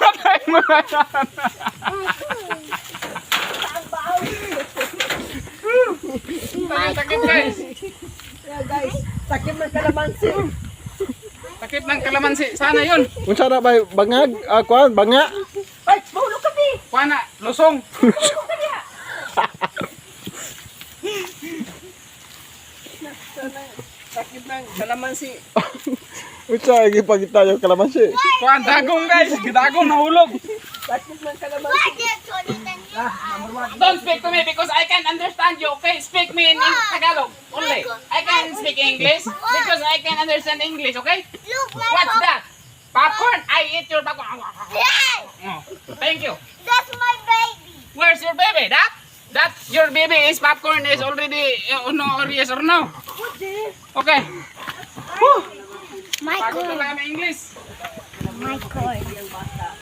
Patay mo na yan. Sakit guys. Yeah, guys, sakit ng kalamansi. Sakit ng kalamansi. Sana yun. Unsa na ba bangag? Kuan, banga. Ay, mahulog ka di. Pana, lusong. Mahulog ka diha. Sakit ng kalamansi. Unsa gipakita yung kalamansi? Kuan, dagong guys. Dagong nahulog. Sakit ng kalamansi. Don't speak to me because I can't understand you, okay? Speak me in Tagalog only. I can speak English because I can understand English, okay? Look, my What's that? Popcorn? I eat your popcorn. Yes, Oh, thank you. that's my baby. Where's your baby? That your baby is popcorn is already no or yes or no? Okay. My Pagod na cord. lang kami English. My cord.